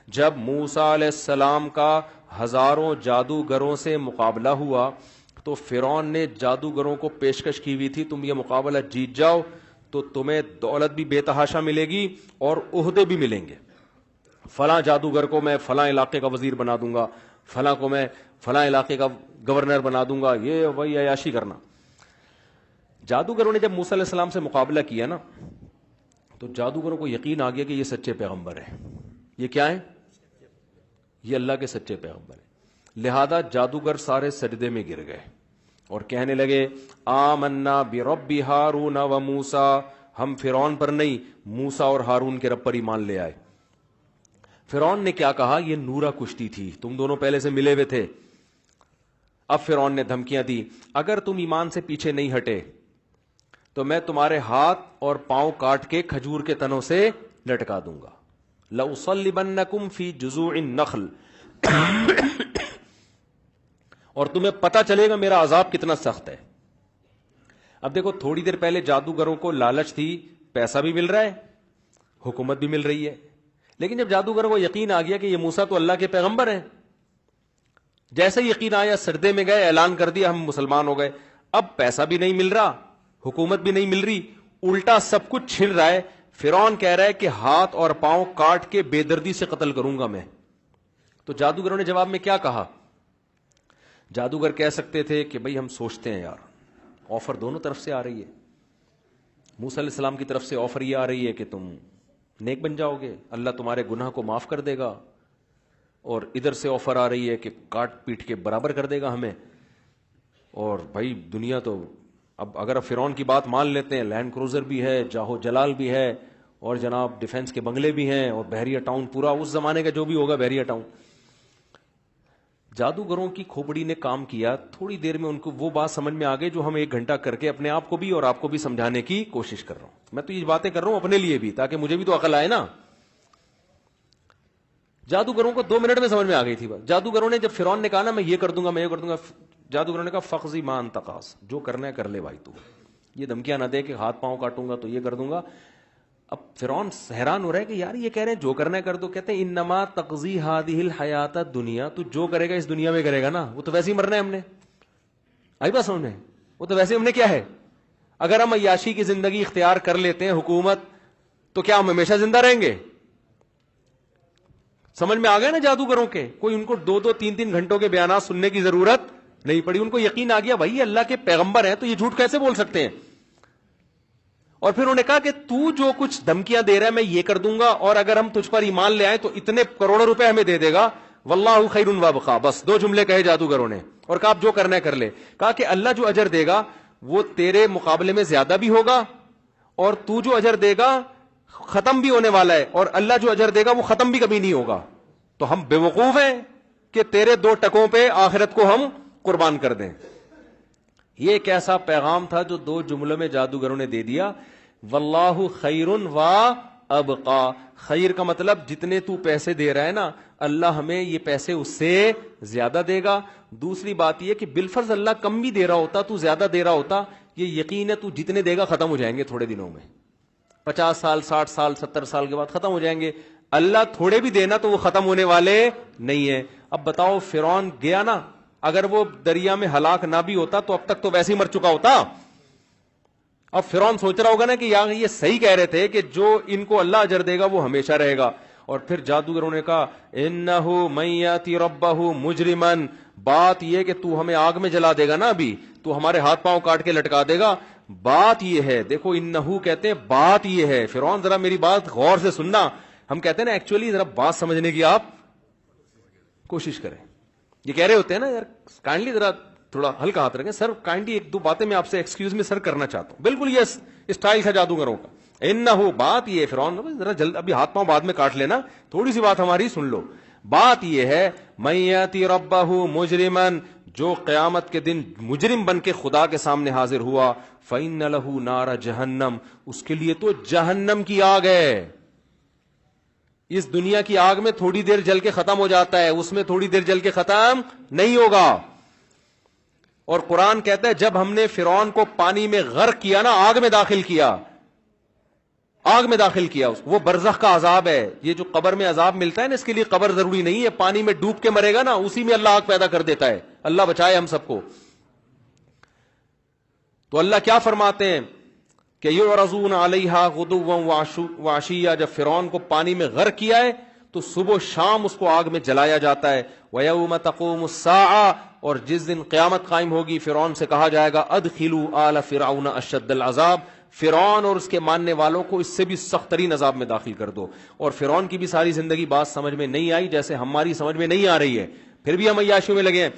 جب موسیٰ علیہ السلام کا ہزاروں جادوگروں سے مقابلہ ہوا تو فرعون نے جادوگروں کو پیشکش کی ہوئی تھی، تم یہ مقابلہ جیت جاؤ تو تمہیں دولت بھی بے تحاشا ملے گی اور عہدے بھی ملیں گے، فلاں جادوگر کو میں فلاں علاقے کا وزیر بنا دوں گا، فلاں کو میں فلاں علاقے کا گورنر بنا دوں گا، یہ وہی عیاشی کرنا۔ جادوگروں نے جب موسیٰ علیہ السلام سے مقابلہ کیا نا تو جادوگروں کو یقین آ گیا کہ یہ سچے پیغمبر ہیں، یہ کیا ہیں؟ یہ اللہ کے سچے پیغمبر ہیں۔ لہذا جادوگر سارے سجدے میں گر گئے اور کہنے لگے آمنا برب ہارون و موسیٰ، ہم فرعون پر نہیں موسیٰ اور ہارون کے رب پر ایمان لے آئے۔ فرعون نے کیا کہا؟ یہ نورا کشتی تھی، تم دونوں پہلے سے ملے ہوئے تھے۔ اب فرعون نے دھمکیاں دی اگر تم ایمان سے پیچھے نہیں ہٹے تو میں تمہارے ہاتھ اور پاؤں کاٹ کے کھجور کے تنوں سے لٹکا دوں گا، لَأُصَلِّبَنَّكُمْ فِي جُذُوعِ النَّخْلِ، اور تمہیں پتہ چلے گا میرا عذاب کتنا سخت ہے۔ اب دیکھو تھوڑی دیر پہلے جادوگروں کو لالچ تھی، پیسہ بھی مل رہا ہے، حکومت بھی مل رہی ہے، لیکن جب جادوگروں کو یقین آ گیا کہ یہ موسیٰ تو اللہ کے پیغمبر ہیں، جیسے یقین آیا سردے میں گئے، اعلان کر دیا ہم مسلمان ہو گئے۔ اب پیسہ بھی نہیں مل رہا، حکومت بھی نہیں مل رہی، الٹا سب کچھ چھن رہا ہے۔ فرعون کہہ رہا ہے کہ ہاتھ اور پاؤں کاٹ کے بے دردی سے قتل کروں گا میں۔ تو جادوگروں نے جواب میں کیا کہا؟ جادوگر کہہ سکتے تھے کہ بھئی ہم سوچتے ہیں یار، آفر دونوں طرف سے آ رہی ہے، موسیٰ علیہ السلام کی طرف سے آفر یہ آ رہی ہے کہ تم نیک بن جاؤ گے، اللہ تمہارے گناہ کو معاف کر دے گا، اور ادھر سے آفر آ رہی ہے کہ کاٹ پیٹ کے برابر کر دے گا ہمیں۔ اور بھائی دنیا تو اب اگر فرعون کی بات مان لیتے ہیں، لینڈ کروزر بھی ہے، جاہو جلال بھی ہے، اور جناب ڈیفنس کے بنگلے بھی ہیں، اور بحریہ ٹاؤن پورا اس زمانے کا جو بھی ہوگا بحریہ ٹاؤن۔ جادوگروں کی کھوپڑی نے کام کیا، تھوڑی دیر میں ان کو وہ بات سمجھ میں آ گئی جو ہم ایک گھنٹہ کر کے اپنے آپ کو بھی اور آپ کو بھی سمجھانے کی کوشش کر رہا ہوں۔ میں تو یہ باتیں کر رہا ہوں اپنے لیے بھی، تاکہ مجھے بھی تو عقل آئے نا۔ جادوگروں کو 2 منٹ میں سمجھ میں آ گئی تھی بات۔ جادوگروں نے جب فرعون نے کہا نا میں یہ کر دوں گا، میں یہ کر دوں گا، جادوگروں نے کہا فقضی ما انت قاض، جو کرنا ہے کر لے بھائی، تو یہ دھمکیاں نہ دے کہ ہاتھ پاؤں کاٹوں گا تو یہ کر دوں گا۔ اب فرعون حیران ہو رہا ہے کہ یار یہ کہہ رہے ہیں جو کرنا ہے کر دو۔ کہتے ہیں انما تقضی هذه الحیات الدنیا، تو جو کرے گا اس دنیا میں کرے گا نا، وہ تو ویسے ہی مرنا ہے ہم نے۔ آئی بات سمجھ میں؟ وہ تو ویسے ہم نے کیا ہے، اگر ہم عیاشی کی زندگی اختیار کر لیتے ہیں حکومت، تو کیا ہم ہمیشہ زندہ رہیں گے؟ سمجھ میں آ گیا نا جادوگروں کے، کوئی ان کو 2-2 3-3 گھنٹوں کے بیانات سننے کی ضرورت نہیں پڑی، ان کو یقین آ گیا بھائی اللہ کے پیغمبر ہیں تو یہ جھوٹ کیسے بول سکتے ہیں۔ اور پھر انہوں نے کہا کہ تو جو کچھ دھمکیاں دے رہا ہے میں یہ کر دوں گا، اور اگر ہم تجھ پر ایمان لے آئیں تو اتنے کروڑوں روپے ہمیں دے دے گا، واللہ خیر وابقا۔ بس 2 جملے کہے جادوگروں نے، اور کہا آپ جو کرنا ہے کر لے۔ کہا کہ اللہ جو اجر دے گا وہ تیرے مقابلے میں زیادہ بھی ہوگا، اور تو جو اجر دے گا ختم بھی ہونے والا ہے، اور اللہ جو اجر دے گا وہ ختم بھی کبھی نہیں ہوگا۔ تو ہم بے وقوف ہیں کہ تیرے 2 ٹکوں پہ آخرت کو ہم قربان کر دیں۔ یہ ایک ایسا پیغام تھا جو 2 جملوں میں جادوگروں نے دے دیا، واللہ خیر و ابقا۔ خیر کا مطلب جتنے تو پیسے دے رہا ہے نا، اللہ ہمیں یہ پیسے اس سے زیادہ دے گا۔ دوسری بات یہ کہ بالفرض اللہ کم بھی دے رہا ہوتا، تو زیادہ دے رہا ہوتا، یہ یقین ہے تو جتنے دے گا ختم ہو جائیں گے تھوڑے دنوں میں، 50 سال 60 سال 70 سال کے بعد ختم ہو جائیں گے۔ اللہ تھوڑے بھی دینا تو وہ ختم ہونے والے نہیں ہیں۔ اب بتاؤ فرعون گیا نا، اگر وہ دریا میں ہلاک نہ بھی ہوتا تو اب تک تو ویسے ہی مر چکا ہوتا۔ اب فرعون سوچ رہا ہوگا نا کہ یار یہ صحیح کہہ رہے تھے کہ جو ان کو اللہ اجر دے گا وہ ہمیشہ رہے گا۔ اور پھر جادوگروں نے کہا انہ من یاتی ربہ مجرما، بات یہ کہ تو ہمیں آگ میں جلا دے گا نا، ابھی تو ہمارے ہاتھ پاؤں کاٹ کے لٹکا دے گا۔ بات یہ ہے، دیکھو انہو کہتے ہیں بات یہ ہے، فرعون ذرا میری بات غور سے سننا۔ ہم کہتے ہیں نا ایکچولی ذرا بات سمجھنے کی آپ کوشش کریں۔ یہ کہہ رہے ہوتے ہیں نا یار کائنڈلی ذرا تھوڑا ہلکا ہاتھ رکھیں سر، کائنڈلی 1-2 باتیں میں آپ سے ایکسکیوز میں سر کرنا چاہتا ہوں۔ بالکل یہ اسٹائل تھا جادوگروں کا۔ انہو، بات یہ ہے، فرعون ذرا جلد، ابھی ہاتھ پاؤں بعد میں کاٹ لینا، تھوڑی سی بات ہماری سن لو۔ بات یہ ہے من یاتی ربہ مجرما، جو قیامت کے دن مجرم بن کے خدا کے سامنے حاضر ہوا، فإن لہ نار جہنم، اس کے لیے تو جہنم کی آگ ہے۔ اس دنیا کی آگ میں تھوڑی دیر جل کے ختم ہو جاتا ہے، اس میں تھوڑی دیر جل کے ختم نہیں ہوگا۔ اور قرآن کہتا ہے جب ہم نے فرعون کو پانی میں غرق کیا نا، آگ میں داخل کیا، آگ میں داخل کیا اس کو. وہ برزخ کا عذاب ہے. یہ جو قبر میں عذاب ملتا ہے نا، اس کے لیے قبر ضروری نہیں ہے. پانی میں ڈوب کے مرے گا نا، اسی میں اللہ آگ پیدا کر دیتا ہے. اللہ بچائے ہم سب کو. تو اللہ کیا فرماتے ہیں کہ یعرضون علیہا غدوا وعشیا، جب فرعون کو پانی میں غرق کیا ہے تو صبح و شام اس کو آگ میں جلایا جاتا ہے. وَيَوْمَ تَقُومُ السَّاعَةُ، اور جس دن قیامت قائم ہوگی فرعون سے کہا جائے گا ادخلوا آل فرعون اشد العذاب، فرعون اور اس کے ماننے والوں کو اس سے بھی سخت ترین عذاب میں داخل کر دو. اور فرعون کی بھی ساری زندگی بات سمجھ میں نہیں آئی، جیسے ہماری سمجھ میں نہیں آ رہی ہے، پھر بھی ہم عیاشیوں میں لگے ہیں.